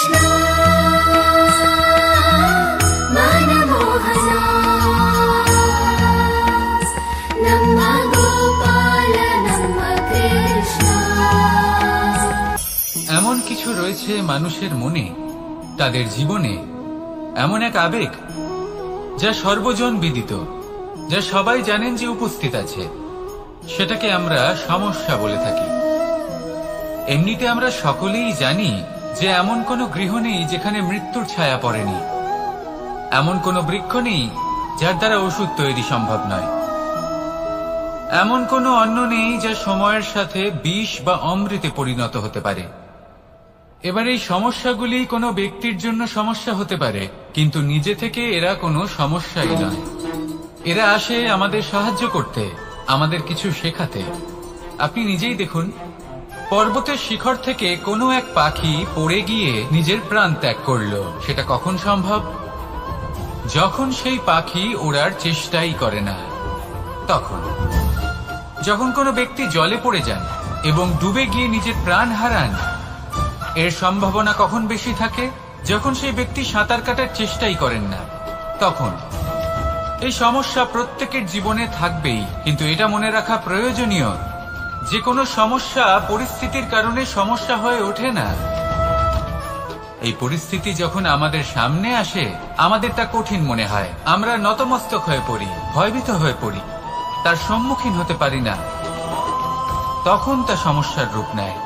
कृष्ण मनमोहना नम्म गोपाल नम्म कृष्ण। এমন কিছু রয়েছে মানুষের মনে, তাদের জীবনে এমন এক আবেগ যা সর্বজন বিদিত, যা সবাই জানেন যে উপস্থিত আছে। সেটাকে আমরা সমস্যা বলে থাকি। এমনিতে আমরা সকলেই জানি যে এমন কোনো গৃহ নেই যেখানে মৃত্যুর ছায়া পড়েনি, এমন কোনো বৃক্ষ নেই যার দ্বারা ওষুধ তৈরি সম্ভব নয়, এমন কোনো অন্ন নেই যা সময়ের সাথে বিষ বা অমৃতে পরিণত হতে পারে। এবার এই সমস্যাগুলি কোনো ব্যক্তির জন্য সমস্যা হতে পারে, কিন্তু নিজে থেকে এরা কোনো সমস্যাই নয়। এরা আসে আমাদের সাহায্য করতে, আমাদের কিছু শেখাতে। আপনি নিজেই দেখুন, পর্বতের শিখর থেকে কোনো এক পাখি পড়ে গিয়ে নিজের প্রাণ ত্যাগ করল। সেটা কখন সম্ভব? যখন সেই পাখি ওড়ার চেষ্টাই করে না। তখন যখন কোনো ব্যক্তি জলে পড়ে যান এবং ডুবে গিয়ে নিজের প্রাণ হারান, এর সম্ভাবনা কখন বেশি থাকে? যখন সেই ব্যক্তি সাঁতার কাটার চেষ্টাই করেন না। তখন এই সমস্যা প্রত্যেকের জীবনে থাকবেই, কিন্তু এটা মনে রাখা প্রয়োজনীয় যে কোনো সমস্যা পরিস্থিতির কারণে সমস্যা হয়ে ওঠে না। এই পরিস্থিতি যখন আমাদের সামনে আসে, আমাদের তা কঠিন মনে হয়, আমরা নতমস্তক হয়ে পড়ি, ভয়ভীত হয়ে পড়ি, তার সম্মুখীন হতে পারি না। তখন তা সমস্যার রূপ নেয়।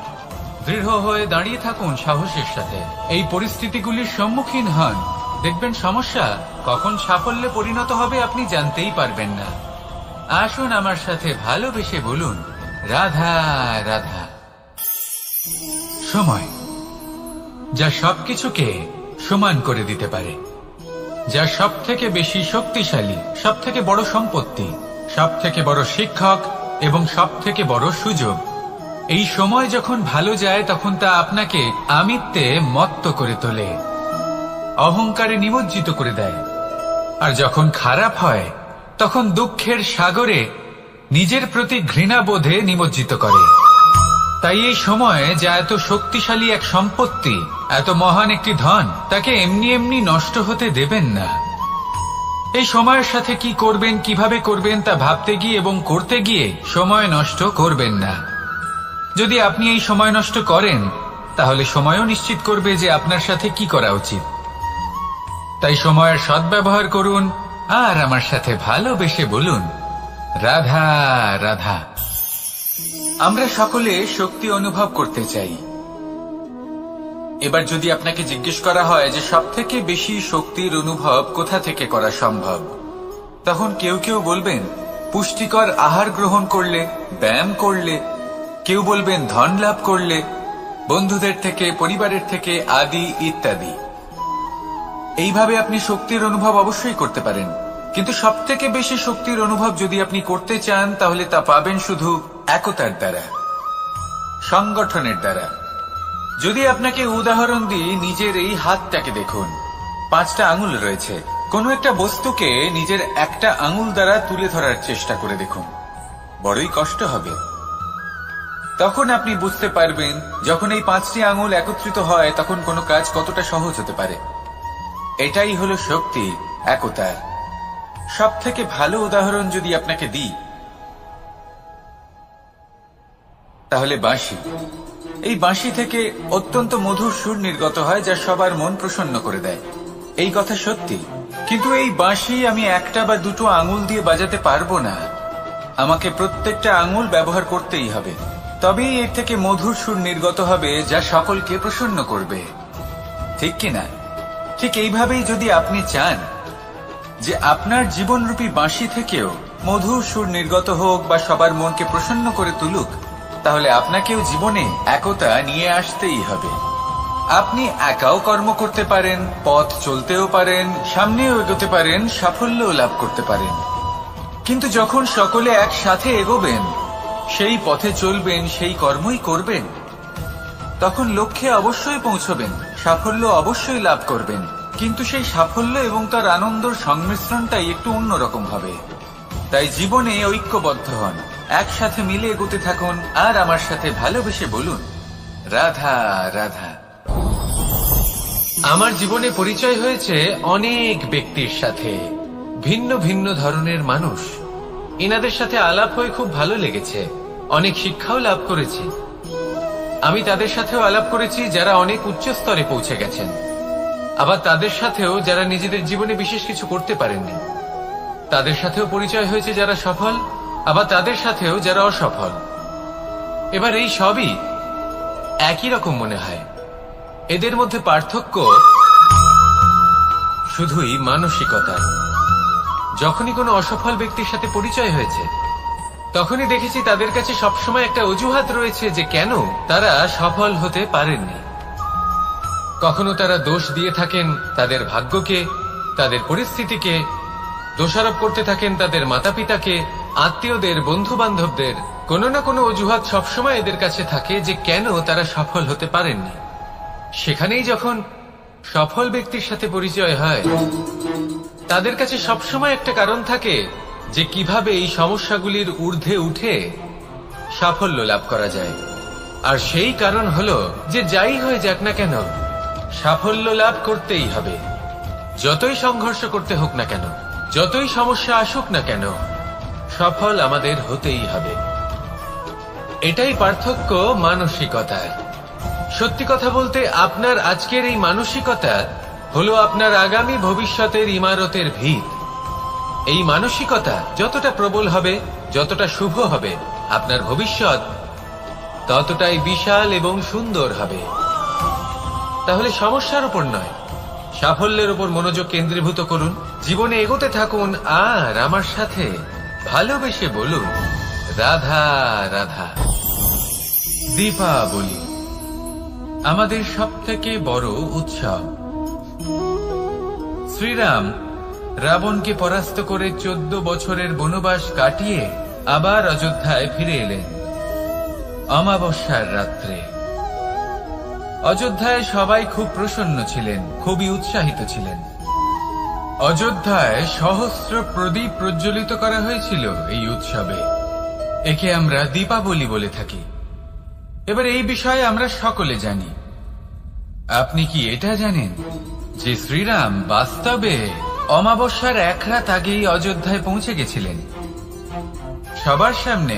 দৃঢ় হয়ে দাঁড়িয়ে থাকুন সাহসের সাথে, এই পরিস্থিতিগুলির সম্মুখীন হন। দেখবেন সমস্যা কখন সাফল্যে পরিণত হবে আপনি জানতেই পারবেন না। আসুন আমার সাথে ভালোবেসে বলুন, রাধা রাধা। সময় যা সবকিছুকে সমান করে দিতে পারে, যা সব থেকে বেশি শক্তিশালী, সব থেকে বড় সম্পত্তি, সব থেকে বড় শিক্ষক এবং সব থেকে বড় সুযোগ। এই সময় যখন ভালো যায় তখন তা আপনাকে আমিত্বে মত্ত করে তোলে, অহংকারে নিমজ্জিত করে দেয়। আর যখন খারাপ হয় তখন দুঃখের সাগরে নিজের প্রতি ঘৃণাবোধে নিমজ্জিত করে। তাই এই সময় যা এত শক্তিশালী এক সম্পত্তি, এত মহান একটি ধন, তাকে এমনি এমনি নষ্ট হতে দেবেন না। এই সময়ের সাথে কি করবেন, কিভাবে করবেন তা ভাবতে গিয়ে এবং করতে গিয়ে সময় নষ্ট করবেন না। যদি আপনি এই সময় নষ্ট করেন, তাহলে সময়ও নিশ্চিত করবে যে আপনার সাথে কি করা উচিত। তাই সময়ের সদ্ব্যবহার করুন আর আমার সাথে ভালোবেসে বলুন, রাধা রাধা। আমরা সকলে শক্তি অনুভব করতে চাই। এবার যদি আপনাকে জিজ্ঞেস করা হয় যে সব থেকে বেশি শক্তির অনুভব কোথা থেকে করা সম্ভব, তখন কেউ কেউ বলবেন পুষ্টিকর আহার গ্রহণ করলে, ব্যায়াম করলে, কেউ বলবেন ধন লাভ করলে, বন্ধুদের থেকে, পরিবারের থেকে, আদি ইত্যাদি। এইভাবে আপনি শক্তির অনুভব অবশ্যই করতে পারেন, কিন্তু সব থেকে বেশি শক্তির অনুভব যদি আপনি করতে চান তাহলে তা পাবেন শুধু একতার দ্বারা, সংগঠনের দ্বারা। যদি আপনাকে উদাহরণ দিই, নিজের এই হাতটাকে দেখুন, 5টা আঙুল রয়েছে। কোনো একটা বস্তুকে নিজের একটা আঙুল দ্বারা তুলে ধরার চেষ্টা করে দেখুন, বড়ই কষ্ট হবে। তখন আপনি বুঝতে পারবেন যখন এই 5টি আঙুল একত্রিত হয় তখন কোনো কাজ কতটা সহজ হতে পারে। এটাই হলো শক্তি, একতার। সব থেকে ভালো উদাহরণ যদি আপনাকে দিই তাহলে বাঁশি। এই বাঁশি থেকে অত্যন্ত মধুর সুর নির্গত হয় যা সবার মন প্রসন্ন করে দেয়। এই কথা সত্যি, কিন্তু এই বাঁশি আমি একটা বা দুটো আঙুল দিয়ে বাজাতে পারবো না। আমাকে প্রত্যেকটা আঙুল ব্যবহার করতেই হবে, তবেই এর থেকে মধুর সুর নির্গত হবে যা সকলকে প্রসন্ন করবে, ঠিক কিনা? ঠিক এইভাবেই যদি আপনি চান যে আপনার জীবনরূপী বাঁশি থেকেও মধুর সুর নির্গত হোক বা সবার মনকে প্রসন্ন করে তুলুক, তাহলে আপনাকেও জীবনে একতা নিয়ে আসতেই হবে। আপনি একাও কর্ম করতে পারেন, পথ চলতেও পারেন, সামনেও এগোতে পারেন, সাফল্যও লাভ করতে পারেন। কিন্তু যখন সকলে একসাথে এগোবেন, সেই পথে চলবেন, সেই কর্মই করবেন, তখন লক্ষ্যে অবশ্যই পৌঁছবেন, সাফল্য অবশ্যই লাভ করবেন। কিন্তু সেই সাফল্য এবং তার আনন্দর সংমিশ্রণটাই একটু অন্যরকম হবে। তাই জীবনে ঐক্যবদ্ধ হন, একসাথে মিলে এগোতে থাকুন আর আমার সাথে ভালোবেসে বলুন, রাধা রাধা। আমার জীবনে পরিচয় হয়েছে অনেক ব্যক্তির সাথে, ভিন্ন ভিন্ন ধরনের মানুষ। ইনাদের সাথে আলাপ হয়ে খুব ভালো লেগেছে, অনেক শিক্ষাও লাভ করেছি। আমি তাদের সাথেও আলাপ করেছি যারা অনেক উচ্চ স্তরে পৌঁছে গেছেন, আবার তাদের সাথেও যারা নিজেদের জীবনে বিশেষ কিছু করতে পারেননি। তাদের সাথেও পরিচয় হয়েছে যারা সফল, আবার তাদের সাথেও যারা অসফল। এবার এই সবই একই রকম মনে হয়। এদের মধ্যে পার্থক্য শুধুই মানসিকতার। যখনই কোনো অসফল ব্যক্তির সাথে পরিচয় হয়েছে, তখনই দেখেছি তাদের কাছে সবসময় একটা অজুহাত রয়েছে যে কেন তারা সফল হতে পারেননি। কখনো তারা দোষ দিয়ে থাকেন তাদের ভাগ্যকে, তাদের পরিস্থিতিকে, দোষারোপ করতে থাকেন তাদের মাতা পিতাকে, আত্মীয়দের, বন্ধু বান্ধবদের। কোনো না কোনো অজুহাত সবসময় এদের কাছে থাকে যে কেন তারা সফল হতে পারেননি। সেখানেই যখন সফল ব্যক্তির সাথে পরিচয় হয়, তাদের কাছে সবসময় একটা কারণ থাকে যে কিভাবে এই সমস্যাগুলির ঊর্ধ্বে উঠে সাফল্য লাভ করা যায়। আর সেই কারণ হলো যে যাই হয়ে যাক না কেন, সাফল্য লাভ করতেই হবে। যতই সংঘর্ষ করতে হোক না কেন, যতই সমস্যা আসুক না কেন, সফল আমাদের হতেই হবে। এটাই পার্থক্য মানসিকতার। সত্যি কথা বলতে আপনার আজকের এই মানসিকতা হলো আপনার আগামী ভবিষ্যতের ইমারতের ভিত। এই মানসিকতা যতটা প্রবল হবে, যতটা শুভ হবে, আপনার ভবিষ্যৎ ততটাই বিশাল এবং সুন্দর হবে। তাহলে সমস্যার উপর নয়, সাফল্যের উপর মনোযোগ কেন্দ্রীভূত করুন, জীবনে এগোতে থাকুন, আর আমার সাথে ভালোবেসে বলুন, রাধা রাধা। দীপাবলি আমাদের সবথেকে বড় উৎসব। শ্রীরাম রাবণকে পরাস্ত করে 14 বছরের বনবাস কাটিয়ে আবার অযোধ্যায় ফিরে এলেন অমাবস্যার রাত্রে। অযোধ্যায় সবাই খুব প্রসন্ন ছিলেন, খুবই উৎসাহিত ছিলেন। অযোধ্যায় সহস্র প্রদীপ প্রজ্বলিত করা হয়েছিল এই উৎসবে। একে আমরা দীপাবলি বলে থাকি। এবার এই বিষয়ে আমরা সকলে জানি। আপনি কি এটা জানেন যে শ্রীরাম বাস্তবে অমাবস্যার এক রাত আগেই অযোধ্যায় পৌঁছে গেছিলেন? সবার সামনে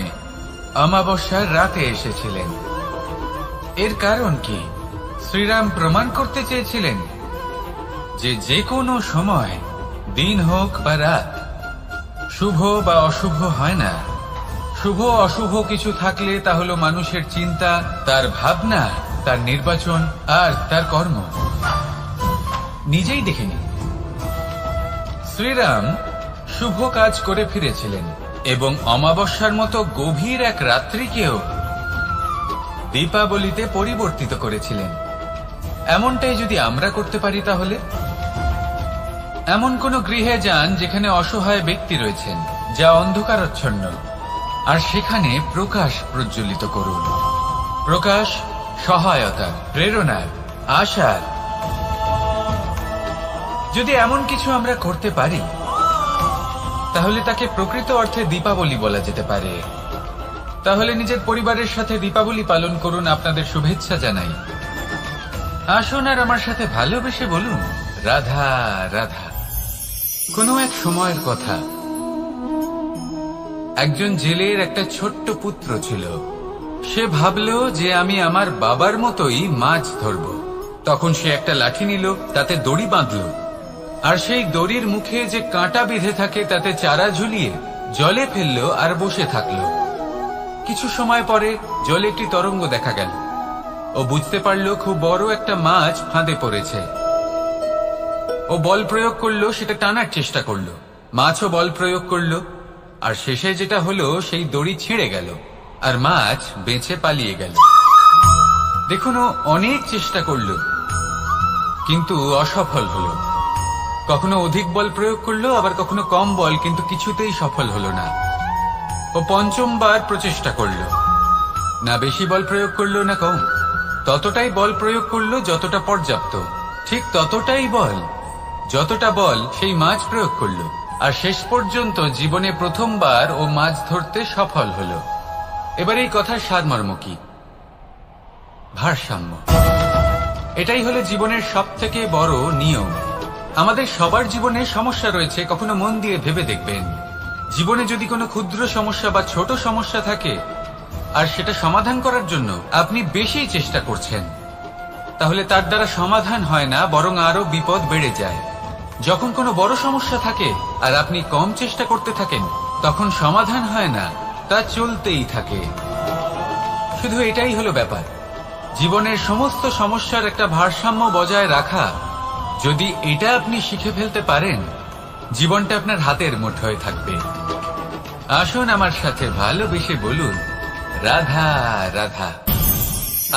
অমাবস্যার রাতে এসেছিলেন। এর কারণ কি? শ্রীরাম প্রমাণ করতে চেয়েছিলেন যে যে কোনো সময়, দিন হোক বা রাত, শুভ বা অশুভ হয় না। শুভ অশুভ কিছু থাকলে তা হলো মানুষের চিন্তা, তার ভাবনা, তার নির্বাচন আর তার কর্ম। নিজেই দেখে নিন, শ্রীরাম শুভ কাজ করে ফিরেছিলেন এবং অমাবস্যার মতো গভীর এক রাত্রিকেও দীপাবলিতে পরিবর্তিত করেছিলেন। এমনটাই যদি আমরা করতে পারি, তাহলে এমন কোন গৃহে যান যেখানে অসহায় ব্যক্তি রয়েছেন, যা অন্ধকারাচ্ছন্ন, আর সেখানে প্রকাশ প্রজ্বলিত করুন। প্রকাশ সহায়তা, প্রেরণা, আশার। যদি এমন কিছু আমরা করতে পারি, তাহলে তাকে প্রকৃত অর্থে দীপাবলি বলা যেতে পারে। তাহলে নিজের পরিবারের সাথে দীপাবলি পালন করুন। আপনাদের শুভেচ্ছা জানাই। আসুন আর আমার সাথে ভালোবেসে বলুন, রাধা রাধা। কোনো এক সময়ের কথা, একজন জেলের একটা ছোট্ট পুত্র ছিল। সে ভাবল যে আমি আমার বাবার মতোই মাছ ধরব। তখন সে একটা লাঠি নিল, তাতে দড়ি বাঁধল, আর সেই দড়ির মুখে যে কাঁটা বেঁধে থাকে তাতে চারা ঝুলিয়ে জলে ফেললো আর বসে থাকলো। কিছু সময় পরে জলে একটি তরঙ্গ দেখা গেল। ও বুঝতে পারল খুব বড় একটা মাছ ফাঁদে পড়েছে। ও বল প্রয়োগ করলো, সেটা টানার চেষ্টা করলো। মাছও বল প্রয়োগ করলো, আর শেষে যেটা হলো, সেই দড়ি ছিঁড়ে গেল আর মাছ বেঁচে পালিয়ে গেল। দেখুন, ও অনেক চেষ্টা করলো কিন্তু অসফল হলো। কখনো অধিক বল প্রয়োগ করলো, আবার কখনো কম বল, কিন্তু কিছুতেই সফল হলো না। ও পঞ্চমবার প্রচেষ্টা করলো। না বেশি বল প্রয়োগ করলো না কম, ততটাই বল প্রয়োগ করলো যতটা পর্যাপ্ত। ঠিক ততটাই বল, যতটা বল সেই মাছ প্রয়োগ করলো। আর শেষ পর্যন্ত জীবনে প্রথমবার ও মাছ ধরতে সফল হলো। এবার এই কথার সারমর্ম কি? ভারসাম্য। এটাই হলো জীবনের সবথেকে বড় নিয়ম। আমাদের সবার জীবনে সমস্যা রয়েছে, কখনো মন দিয়ে ভেবে দেখবেন। জীবনে যদি কোনো ক্ষুদ্র সমস্যা বা ছোট সমস্যা থাকে আর সেটা সমাধান করার জন্য আপনি বেশি চেষ্টা করছেন, তাহলে তার দ্বারা সমাধান হয় না, বরং আরো বিপদ বেড়ে যায়। যখন কোনো বড় সমস্যা থাকে আর আপনি কম চেষ্টা করতে থাকেন, তখন সমাধান হয় না, তা চলতেই থাকে। শুধু এটাই হলো ব্যাপার। জীবনের সমস্ত সমস্যার একটা ভারসাম্য বজায় রাখা, যদি এটা আপনি শিখে ফেলতে পারেন, জীবনটা আপনার হাতের মুঠোয় থাকবে। আসুন আমার সাথে ভালোবেসে বলুন, রাধা রাধা।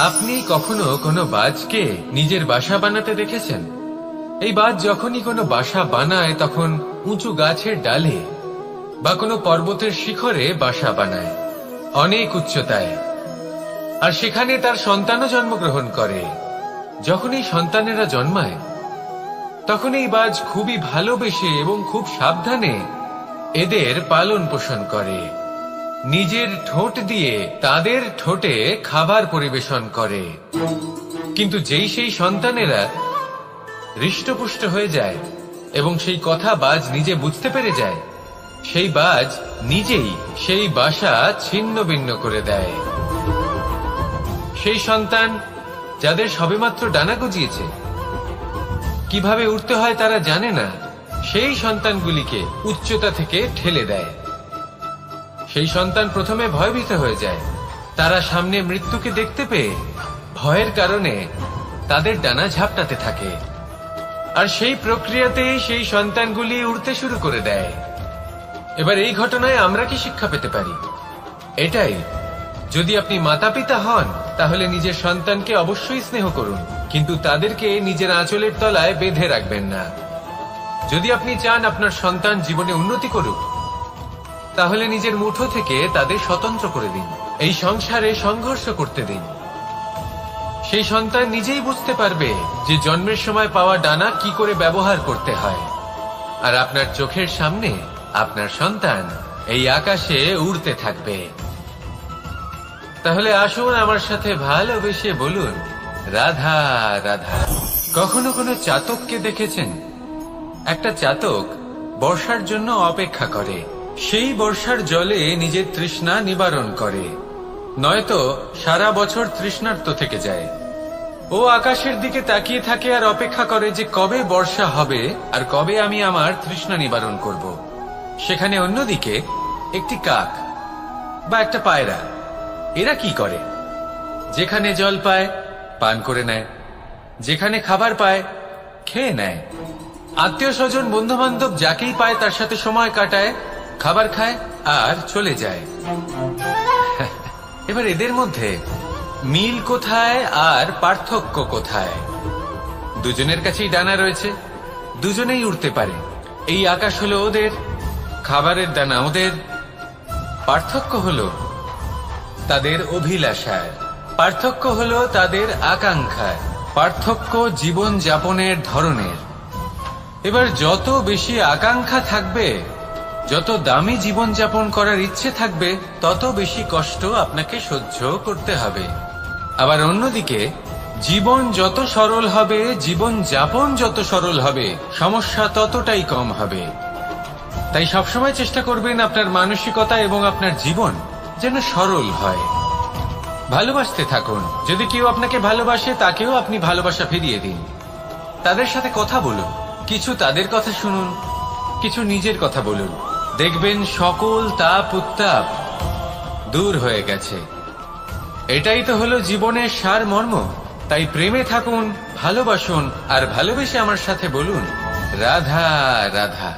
আপনি কখনো কোনো বাজকে নিজের বাসা বানাতে দেখেছেন? এই বাজ যখনই কোনো বাসা বানায় তখন উঁচু গাছের ডালে বা কোনো পর্বতের শিখরে বাসা বানায়, অনেক উচ্চতায়, আর সেখানে তার সন্তানও জন্মগ্রহণ করে। যখন এই সন্তানেরা জন্মায় তখন এই বাজ খুবই ভালোবেসে এবং খুব সাবধানে এদের পালন পোষণ করে। নিজের ঠোঁট দিয়ে তাদের ঠোঁটে খাবার পরিবেশন করে। কিন্তু যেই সেই সন্তানেরা হৃষ্টপুষ্ট হয়ে যায় এবং সেই কথা বাজ নিজে বুঝতে পেরে যায়, সেই বাজ নিজেই সেই বাসা ছিন্ন ভিন্ন করে দেয়। সেই সন্তান যাদের সবেমাত্র ডানা গজিয়েছে, কিভাবে উঠতে হয় তারা জানে না, সেই সন্তানগুলিকে উচ্চতা থেকে ঠেলে দেয়। সেই সন্তান প্রথমে ভয়ভীত হয়ে যায়। তারা সামনে মৃত্যুকে দেখতে পেয়ে ভয়ের কারণে তাদের ডানা ঝাপটাতে থাকে, আর সেই প্রক্রিয়াতে সেই সন্তানগুলি উড়তে শুরু করে দেয়। এবার এই ঘটনায় আমরা কি শিক্ষা পেতে পারি? এটাই, যদি আপনি মাতা পিতা হন তাহলে নিজের সন্তানকে অবশ্যই স্নেহ করুন, কিন্তু তাদেরকে নিজের আঁচলের তলায় বেঁধে রাখবেন না। যদি আপনি চান আপনার সন্তান জীবনে উন্নতি করুক, তাহলে নিজের মুঠো থেকে তাদের স্বতন্ত্র করে দিন, এই সংসারে সংঘর্ষ করতে দিন। সেই সন্তান নিজেই বুঝতে পারবে যে জন্মের সময় পাওয়া ডানা কি করে ব্যবহার করতে হয়। আর আপনার চোখের সামনে আপনার সন্তান এই আকাশে উড়তে থাকবে। তাহলে আসুন আমার সাথে ভালোবেসে বলুন, রাধা রাধা। কখনো কোনো চাতককে দেখেছেন? একটা চাতক বর্ষার জন্য অপেক্ষা করে, সেই বর্ষার জলে নিজের তৃষ্ণা নিবারণ করে, নয়তো সারা বছর তৃষ্ণার্ত থেকে যায়। ও আকাশের দিকে তাকিয়ে থাকে আর অপেক্ষা করে যে কবে বর্ষা হবে আর কবে আমি আমার তৃষ্ণা নিবারণ করব। সেখানে অন্যদিকে একটি কাক বা একটা পায়রা, এরা কি করে? যেখানে জল পায় পান করে নেয়, যেখানে খাবার পায় খেয়ে নেয়, আত্মীয় স্বজন বন্ধু বান্ধব যাকেই পায় তার সাথে সময় কাটায়, খাবার খায় আর চলে যায়। এবার এদের মধ্যে মিল কোথায় আর পার্থক্য কোথায়? দুজনের কাছেই ডানা রয়েছে, দুজনেই উড়তে পারে। এই আকাশ হলো ওদের, খাবারের দানা ওদের। পার্থক্য হলো তাদের অভিলাষায়, পার্থক্য হলো তাদের আকাঙ্ক্ষায়, পার্থক্য জীবন যাপনের ধরনের। এবার যত বেশি আকাঙ্ক্ষা থাকবে, যত দামি জীবন যাপন করার ইচ্ছে থাকবে, তত বেশি কষ্ট আপনাকে সহ্য করতে হবে। আবার অন্যদিকে জীবন যত সরল হবে, জীবন যাপন যত সরল হবে, সমস্যা ততটাই কম হবে। তাই সবসময় চেষ্টা করবেন আপনার মানসিকতা এবং আপনার জীবন যেন সরল হয়। ভালোবাসতে থাকুন। যদি কেউ আপনাকে ভালোবাসে, তাকেও আপনি ভালোবাসা ফিরিয়ে দিন। তাদের সাথে কথা বলুন, কিছু তাদের কথা শুনুন, কিছু নিজের কথা বলুন। দেখবেন সকল তাপ উত্তাপ দূর হয়ে গেছে। এটাই তো হলো জীবনের সারমর্ম। তাই প্রেমে থাকুন, ভালোবাসুন, আর ভালোবেসে আমার সাথে বলুন, রাধা রাধা।